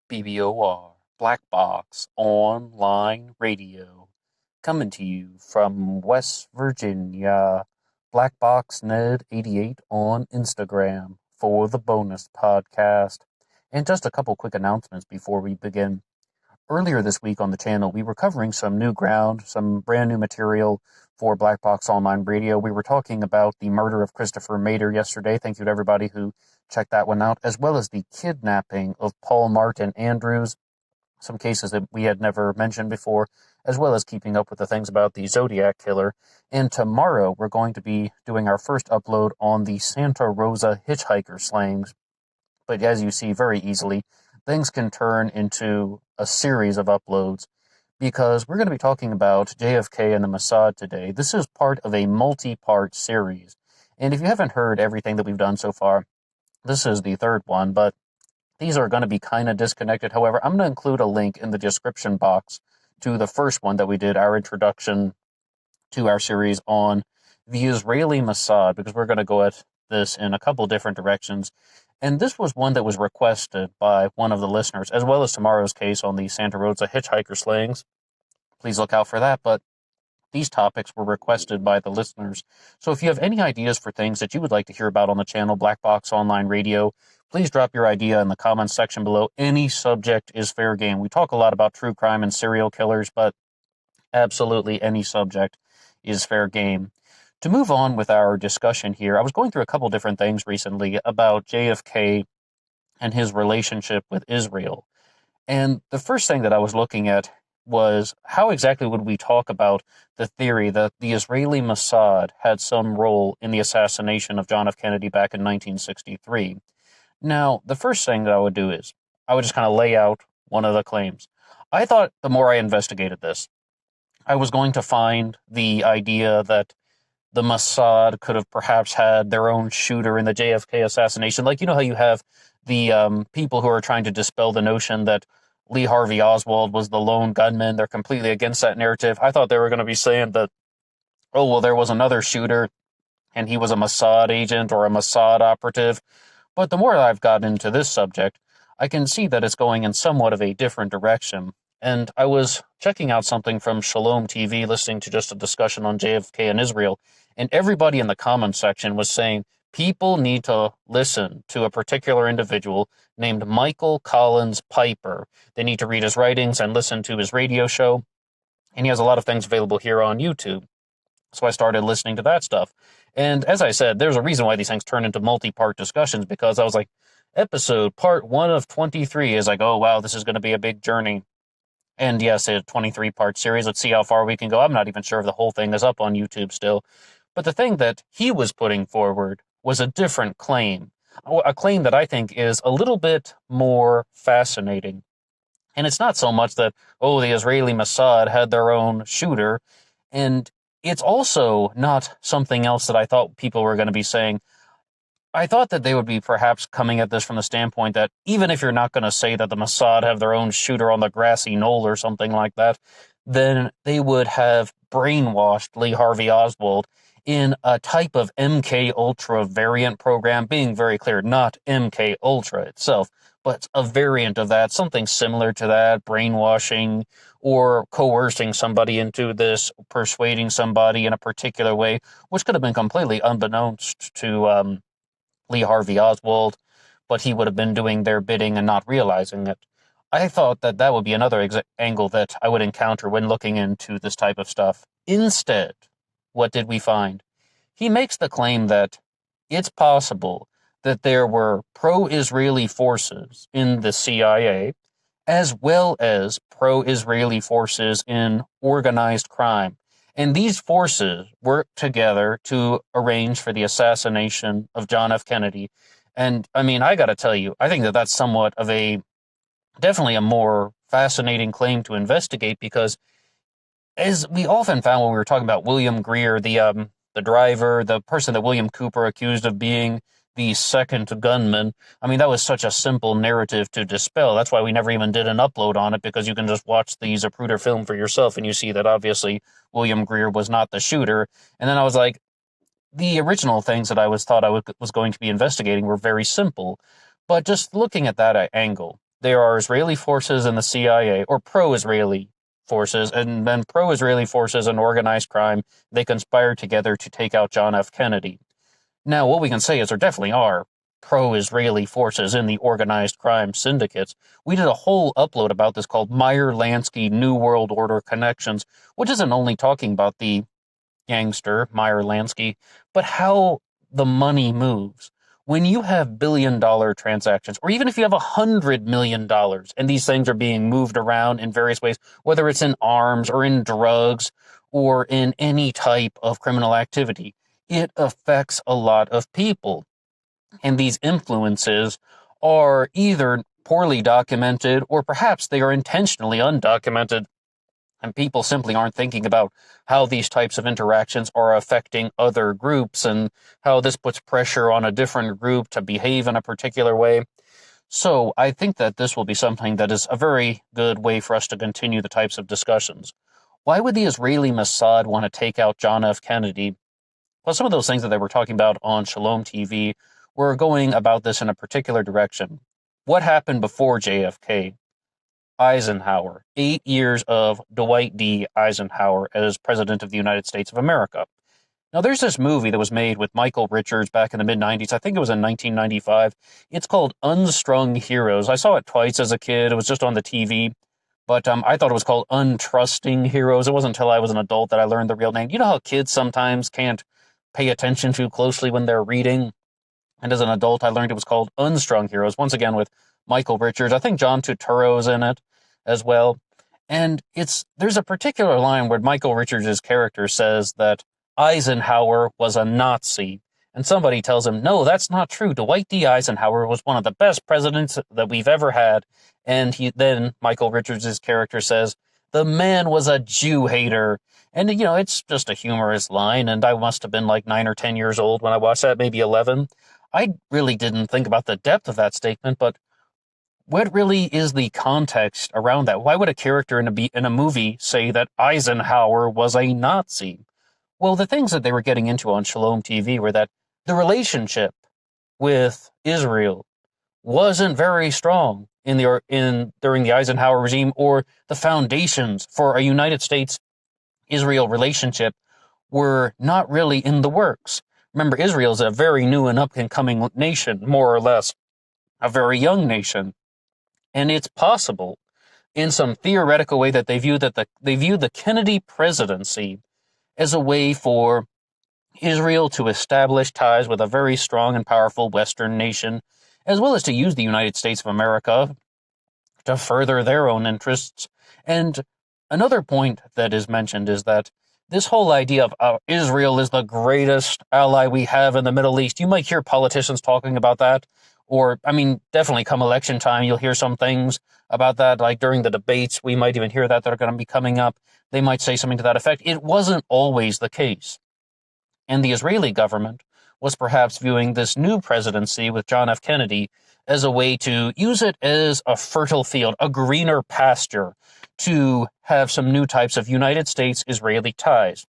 BBOR, Black Box Online Radio, coming to you from West Virginia. Black Box Ned 88 on Instagram for the bonus podcast. And just a couple quick announcements before we begin. Earlier this week on the channel, we were covering some new ground, some brand new material for Black Box Online Radio. We were talking about the murder of Christopher Mader yesterday. Thank you to everybody who checked that one out, as well as the kidnapping of Paul Martin Andrews, some cases that we had never mentioned before, as well as keeping up with the things about the Zodiac Killer. And tomorrow, we're going to be doing our first upload on the Santa Rosa hitchhiker slayings. But as you see very easily, things can turn into a series of uploads because we're going to be talking about JFK and the Mossad today. This is part of a multi-part series. And if you haven't heard everything that we've done so far, this is the third one, but these are going to be kind of disconnected. However, I'm going to include a link in the description box to the first one that we did, our introduction to our series on the Israeli Mossad, because we're going to go at this in a couple different directions. And this was one that was requested by one of the listeners, as well as tomorrow's case on the Santa Rosa hitchhiker slayings. Please look out for that. But these topics were requested by the listeners. So if you have any ideas for things that you would like to hear about on the channel, Black Box Online Radio, please drop your idea in the comments section below. Any subject is fair game. We talk a lot about true crime and serial killers, but absolutely any subject is fair game. To move on with our discussion here, I was going through a couple different things recently about JFK and his relationship with Israel. And the first thing that I was looking at was how exactly would we talk about the theory that the Israeli Mossad had some role in the assassination of John F. Kennedy back in 1963. Now, the first thing that I would do is I would just kind of lay out one of the claims. I thought the more I investigated this, I was going to find the idea that the Mossad could have perhaps had their own shooter in the JFK assassination. Like, you know how you have the people who are trying to dispel the notion that Lee Harvey Oswald was the lone gunman. They're completely against that narrative. I thought they were going to be saying that, oh, well, there was another shooter and he was a Mossad agent or a Mossad operative. But the more I've gotten into this subject, I can see that it's going in somewhat of a different direction. And I was checking out something from Shalom TV, listening to just a discussion on JFK and Israel, and everybody in the comments section was saying people need to listen to a particular individual named Michael Collins Piper. They need to read his writings and listen to his radio show, and he has a lot of things available here on YouTube. So I started listening to that stuff. And as I said, there's a reason why these things turn into multi-part discussions, because I was like, episode part 1 of 23 is like, oh, wow, this is going to be a big journey. And yes, a 23-part series. Let's see how far we can go. I'm not even sure if the whole thing is up on YouTube still. But the thing that he was putting forward was a different claim, a claim that I think is a little bit more fascinating. And it's not so much that, oh, the Israeli Mossad had their own shooter. And it's also not something else that I thought people were going to be saying. I thought that they would be perhaps coming at this from the standpoint that even if you're not going to say that the Mossad have their own shooter on the grassy knoll or something like that, then they would have brainwashed Lee Harvey Oswald in a type of MK Ultra variant program, being very clear, not MK Ultra itself, but a variant of that, something similar to that, brainwashing or coercing somebody into this, persuading somebody in a particular way, which could have been completely unbeknownst to Lee Harvey Oswald, but he would have been doing their bidding and not realizing it. I thought that that would be another angle that I would encounter when looking into this type of stuff. Instead, what did we find? He makes the claim that it's possible that there were pro-Israeli forces in the CIA, as well as pro-Israeli forces in organized crime. And these forces worked together to arrange for the assassination of John F. Kennedy. And, I mean, I got to tell you, I think that that's somewhat of definitely a more fascinating claim to investigate, because as we often found when we were talking about William Greer, the driver, the person that William Cooper accused of being the second gunman, I mean, that was such a simple narrative to dispel. That's why we never even did an upload on it, because you can just watch the Zapruder film for yourself and you see that obviously William Greer was not the shooter. And then I was like, the original things that I was going to be investigating were very simple. But just looking at that angle, there are Israeli forces in the CIA, or pro-Israeli forces, and then pro-Israeli forces and organized crime. They conspired together to take out John F. Kennedy. Now, what we can say is there definitely are pro-Israeli forces in the organized crime syndicates. We did a whole upload about this called Meyer-Lansky New World Order Connections, which isn't only talking about the gangster, Meyer-Lansky, but how the money moves. When you have billion-dollar transactions, or even if you have $100 million, and these things are being moved around in various ways, whether it's in arms or in drugs or in any type of criminal activity, it affects a lot of people. And these influences are either poorly documented or perhaps they are intentionally undocumented. And people simply aren't thinking about how these types of interactions are affecting other groups and how this puts pressure on a different group to behave in a particular way. So I think that this will be something that is a very good way for us to continue the types of discussions. Why would the Israeli Mossad want to take out John F. Kennedy? Well, some of those things that they were talking about on Shalom TV were going about this in a particular direction. What happened before JFK? Eisenhower, 8 years of Dwight D. Eisenhower as President of the United States of America. Now, there's this movie that was made with Michael Richards back in the mid-90s. I think it was in 1995. It's called Unstrung Heroes. I saw it twice as a kid. It was just on the TV. But I thought it was called Untrusting Heroes. It wasn't until I was an adult that I learned the real name. You know how kids sometimes can't pay attention too closely when they're reading? And as an adult, I learned it was called Unstrung Heroes, once again with Michael Richards. I think John Turturro's in it as well. And there's a particular line where Michael Richards' character says that Eisenhower was a Nazi. And somebody tells him, no, that's not true. Dwight D. Eisenhower was one of the best presidents that we've ever had. And then Michael Richards' character says, the man was a Jew hater. And, it's just a humorous line. And I must have been like 9 or 10 years old when I watched that, maybe 11. I really didn't think about the depth of that statement, but what really is the context around that? Why would a character in a movie say that Eisenhower was a Nazi? Well, the things that they were getting into on Shalom TV were that the relationship with Israel wasn't very strong during the Eisenhower regime, or the foundations for a United States-Israel relationship were not really in the works. Remember, Israel is a very new and up-and-coming nation, more or less, a very young nation. And it's possible, in some theoretical way, that they view the Kennedy presidency as a way for Israel to establish ties with a very strong and powerful Western nation, as well as to use the United States of America to further their own interests. And another point that is mentioned is that this whole idea of Israel is the greatest ally we have in the Middle East. You might hear politicians talking about that, or, definitely come election time, you'll hear some things about that, like during the debates, we might even hear that are going to be coming up. They might say something to that effect. It wasn't always the case. And the Israeli government was perhaps viewing this new presidency with John F. Kennedy as a way to use it as a fertile field, a greener pasture, to have some new types of United States-Israeli ties.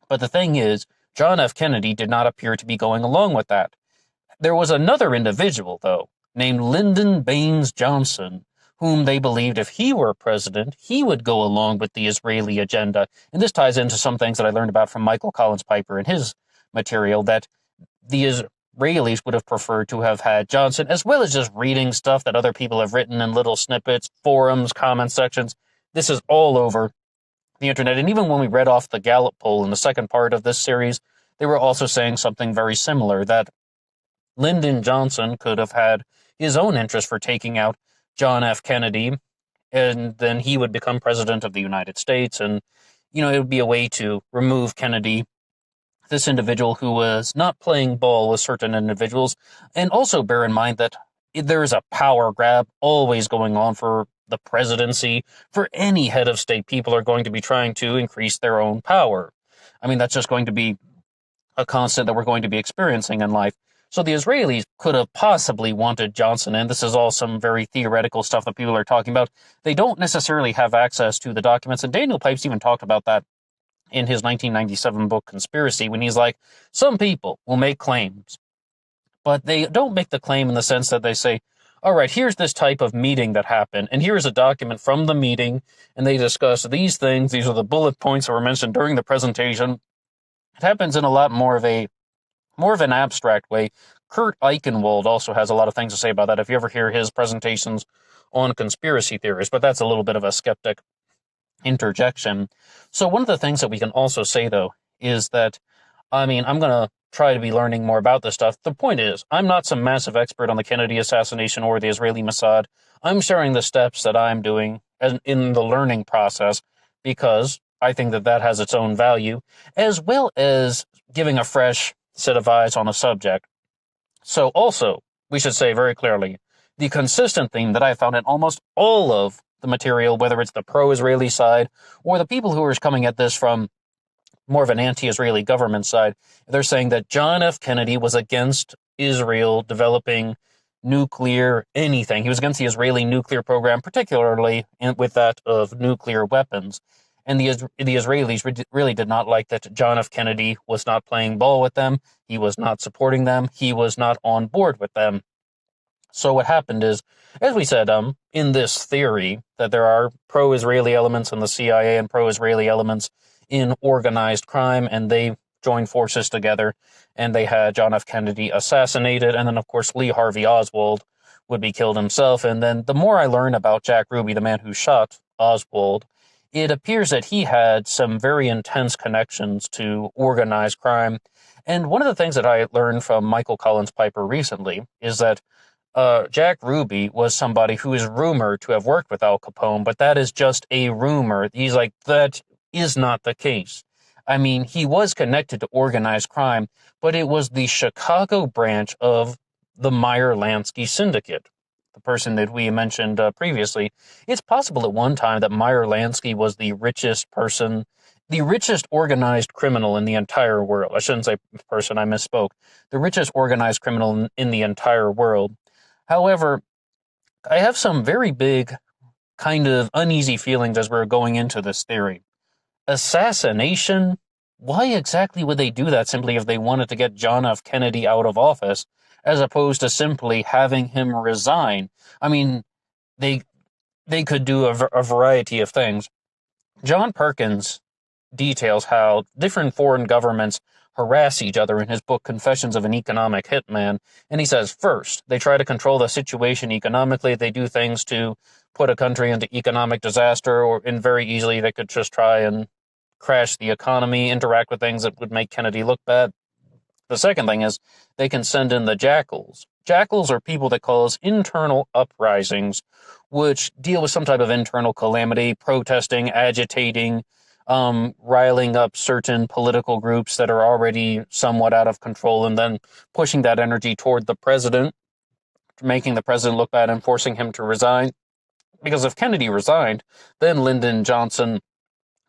But the thing is, John F. Kennedy did not appear to be going along with that. There was another individual, though, named Lyndon Baines Johnson, whom they believed if he were president, he would go along with the Israeli agenda. And this ties into some things that I learned about from Michael Collins Piper in his material, that the Israelis would have preferred to have had Johnson, as well as just reading stuff that other people have written in little snippets, forums, comment sections. This is all over the internet. And even when we read off the Gallup poll in the second part of this series, they were also saying something very similar, that Lyndon Johnson could have had his own interest for taking out John F. Kennedy, and then he would become president of the United States. And, it would be a way to remove Kennedy, this individual who was not playing ball with certain individuals. And also bear in mind that there is a power grab always going on for the presidency. For any head of state, people are going to be trying to increase their own power. That's just going to be a constant that we're going to be experiencing in life. So the Israelis could have possibly wanted Johnson, and this is all some very theoretical stuff that people are talking about. They don't necessarily have access to the documents, and Daniel Pipes even talked about that in his 1997 book, Conspiracy, when he's like, some people will make claims, but they don't make the claim in the sense that they say, all right, here's this type of meeting that happened, and here's a document from the meeting, and they discuss these things. These are the bullet points that were mentioned during the presentation. It happens in a lot more of an abstract way. Kurt Eichenwald also has a lot of things to say about that if you ever hear his presentations on conspiracy theories, but that's a little bit of a skeptic interjection. So one of the things that we can also say, though, is that, I'm going to try to be learning more about this stuff. The point is, I'm not some massive expert on the Kennedy assassination or the Israeli Mossad. I'm sharing the steps that I'm doing in the learning process because I think that that has its own value, as well as giving a fresh set of eyes on a subject. So also, we should say very clearly, the consistent theme that I found in almost all of the material, whether it's the pro-Israeli side or the people who are coming at this from more of an anti-Israeli government side, they're saying that John F. Kennedy was against Israel developing nuclear anything. He was against the Israeli nuclear program, particularly with that of nuclear weapons. And the Israelis really did not like that John F. Kennedy was not playing ball with them. He was not supporting them. He was not on board with them. So what happened is, as we said, in this theory that there are pro-Israeli elements in the CIA and pro-Israeli elements in organized crime, and they joined forces together, and they had John F. Kennedy assassinated, and then, of course, Lee Harvey Oswald would be killed himself. And then the more I learn about Jack Ruby, the man who shot Oswald, it appears that he had some very intense connections to organized crime. And one of the things that I learned from Michael Collins Piper recently is that Jack Ruby was somebody who is rumored to have worked with Al Capone, but that is just a rumor. He's like, that is not the case. I mean, he was connected to organized crime, but it was the Chicago branch of the Meyer-Lansky Syndicate, the person that we mentioned previously. It's possible at one time that Meyer-Lansky was the richest person, the richest organized criminal in the entire world. I shouldn't say person, I misspoke. The richest organized criminal in the entire world. However, I have some very big kind of uneasy feelings as we're going into this theory. Assassination? Why exactly would they do that simply if they wanted to get John F. Kennedy out of office, as opposed to simply having him resign? I mean, they could do a variety of things. John Perkins details how different foreign governments harass each other in his book Confessions of an Economic Hitman. And he says, first, they try to control the situation economically. They do things to put a country into economic disaster, and very easily they could just try and crash the economy, interact with things that would make Kennedy look bad. The second thing is they can send in the jackals. Jackals are people that cause internal uprisings, which deal with some type of internal calamity, protesting, agitating, riling up certain political groups that are already somewhat out of control, and then pushing that energy toward the president, making the president look bad and forcing him to resign. Because if Kennedy resigned, then Lyndon Johnson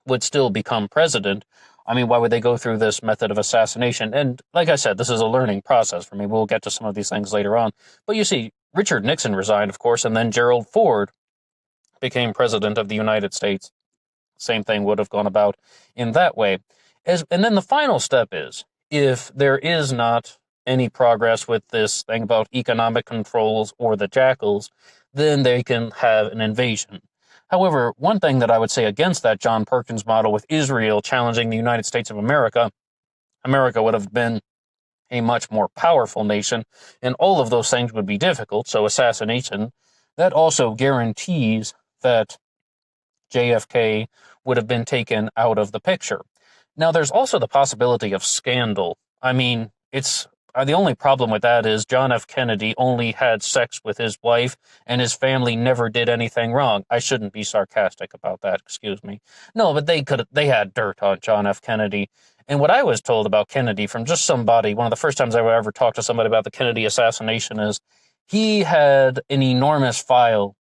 would still become president. I mean, why would they go through this method of assassination? And like I said, this is a learning process for me. We'll get to some of these things later on. But you see, Richard Nixon resigned, of course, and then Gerald Ford became president of the United States. Same thing would have gone about in that way. And then the final step is, if there is not any progress with this thing about economic controls or the jackals, then they can have an invasion. However, one thing that I would say against that John Perkins model with Israel challenging the United States of America, America would have been a much more powerful nation, and all of those things would be difficult. So assassination, that also guarantees that JFK would have been taken out of the picture. Now, there's also the possibility of scandal. I mean, it's the only problem with that is John F. Kennedy only had sex with his wife, and his family never did anything wrong. I shouldn't be sarcastic about that, excuse me. No, but they had dirt on John F. Kennedy. And what I was told about Kennedy from just somebody, one of the first times I ever talked to somebody about the Kennedy assassination, is he had an enormous file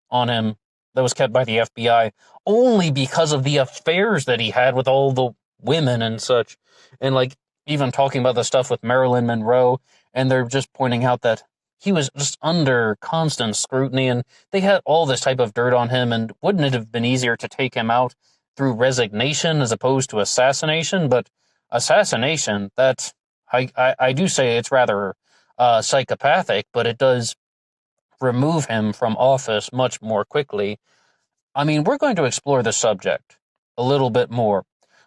on him that was kept by the FBI only because of the affairs that he had with all the women and such. And like, even talking about the stuff with Marilyn Monroe, and they're just pointing out that he was just under constant scrutiny, and they had all this type of dirt on him, and wouldn't it have been easier to take him out through resignation as opposed to assassination? But assassination, I do say it's rather psychopathic, but it does remove him from office much more quickly. I mean, we're going to explore the subject a little bit more.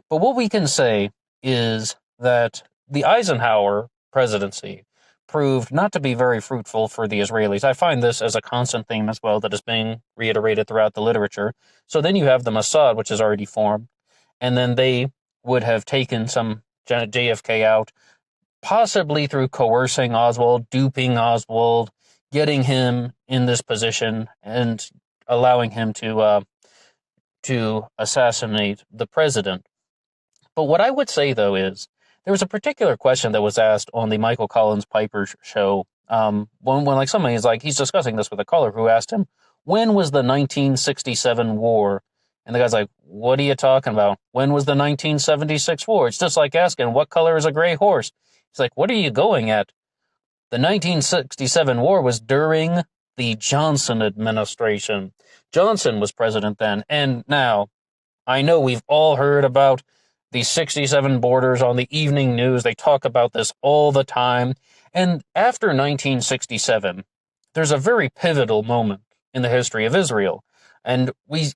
But what we can say is that the Eisenhower presidency proved not to be very fruitful for the Israelis. I find this as a constant theme as well that is being reiterated throughout the literature. So then you have the Mossad, which is already formed, and then they would have taken some JFK out, possibly through coercing Oswald, duping Oswald, getting him in this position, and allowing him to assassinate the president. But what I would say, though, is there was a particular question that was asked on the Michael Collins Piper show. When like somebody is like, he's discussing this with a caller who asked him, when was the 1967 war? And the guy's like, what are you talking about? When was the 1976 war? It's just like asking, what color is a gray horse? He's like, what are you going at? The 1967 war was during the Johnson administration. Johnson was president then. And now, I know we've all heard about the 67 borders on the evening news. They talk about this all the time. And after 1967, there's a very pivotal moment in the history of Israel. And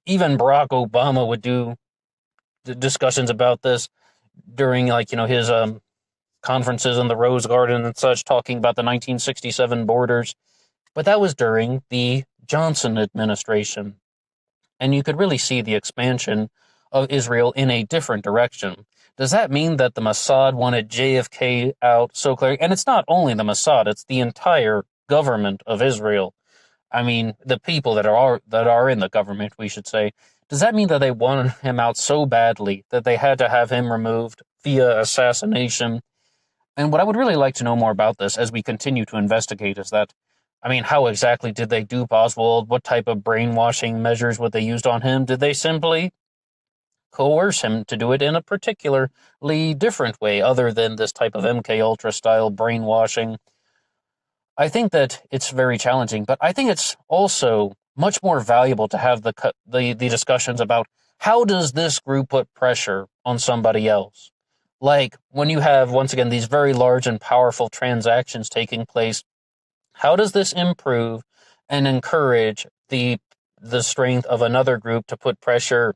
even Barack Obama would do discussions about this during, his conferences in the Rose Garden and such, talking about the 1967 borders. But that was during the Johnson administration. And you could really see the expansion of Israel in a different direction. Does that mean that the Mossad wanted JFK out so clearly? And it's not only the Mossad, it's the entire government of Israel. I mean, the people that are in the government, we should say. Does that mean that they wanted him out so badly that they had to have him removed via assassination? And what I would really like to know more about this as we continue to investigate is that, I mean, how exactly did they dupe Oswald? What type of brainwashing measures would they use on him? Did they simply coerce him to do it in a particularly different way other than this type of MK Ultra style brainwashing? I think that it's very challenging, but I think it's also much more valuable to have the discussions about how does this group put pressure on somebody else? Like when you have, once again, these very large and powerful transactions taking place, how does this improve and encourage the strength of another group to put pressure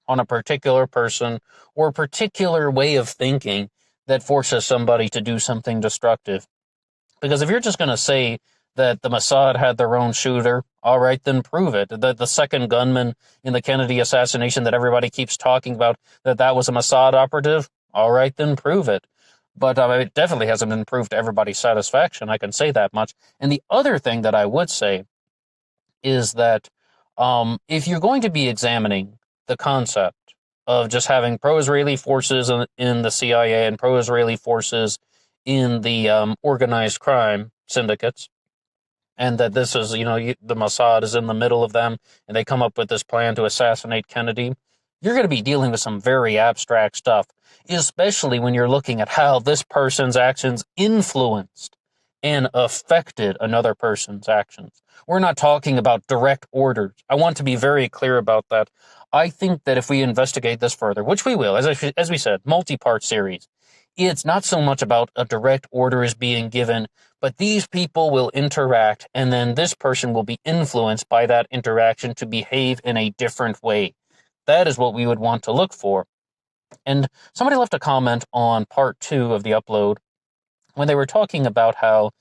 on a particular person or a particular way of thinking that forces somebody to do something destructive? Because if you're just going to say that the Mossad had their own shooter, all right, then prove it. The second gunman in the Kennedy assassination that everybody keeps talking about, that was a Mossad operative, all right, then prove it. But it definitely hasn't been proved to everybody's satisfaction, I can say that much. And the other thing that I would say is that if you're going to be examining the concept of just having pro-Israeli forces in the CIA and pro-Israeli forces in the organized crime syndicates, and that this is, the Mossad is in the middle of them, and they come up with this plan to assassinate Kennedy, you're going to be dealing with some very abstract stuff, especially when you're looking at how this person's actions influenced and affected another person's actions. We're not talking about direct orders. I want to be very clear about that. I think that if we investigate this further, which we will, as we said, multi-part series, it's not so much about a direct order is being given, but these people will interact, and then this person will be influenced by that interaction to behave in a different way. That is what we would want to look for. And somebody left a comment on part 2 of the upload when they were talking about how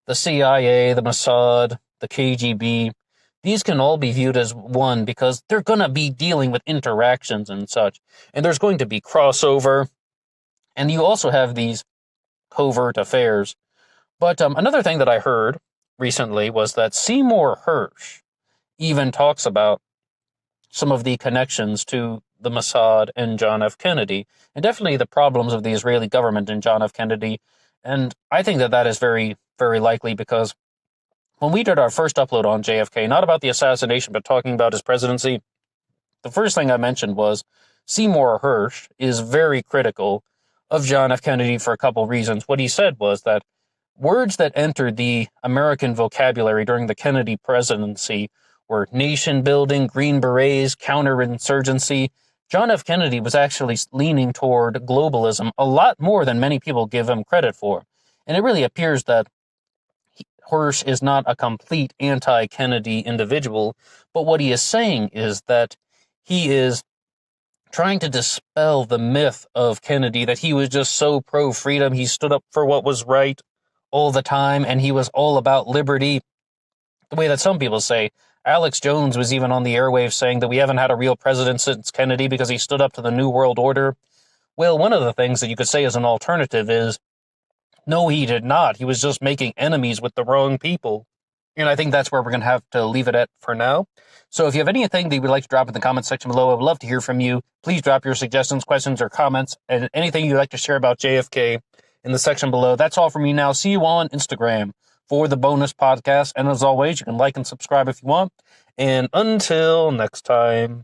the CIA, the Mossad, the KGB, these can all be viewed as one because they're going to be dealing with interactions and such. And there's going to be crossover. And you also have these covert affairs. But another thing that I heard recently was that Seymour Hersh even talks about some of the connections to the Mossad and John F. Kennedy, and definitely the problems of the Israeli government and John F. Kennedy. And I think that that is very, very likely because when we did our first upload on JFK, not about the assassination, but talking about his presidency, the first thing I mentioned was Seymour Hersh is very critical of John F. Kennedy for a couple reasons. What he said was that words that entered the American vocabulary during the Kennedy presidency were nation building, Green Berets, counterinsurgency. John F. Kennedy was actually leaning toward globalism a lot more than many people give him credit for. And it really appears that Hirsch is not a complete anti-Kennedy individual, but what he is saying is that he is trying to dispel the myth of Kennedy, that he was just so pro-freedom, he stood up for what was right all the time, and he was all about liberty, the way that some people say. Alex Jones was even on the airwaves saying that we haven't had a real president since Kennedy because he stood up to the New World Order. Well, one of the things that you could say as an alternative is, no, he did not. He was just making enemies with the wrong people. And I think that's where we're going to have to leave it at for now. So if you have anything that you would like to drop in the comments section below, I would love to hear from you. Please drop your suggestions, questions, or comments, and anything you'd like to share about JFK in the section below. That's all from me now. See you on Instagram for the bonus podcast. And as always, you can like and subscribe if you want. And until next time.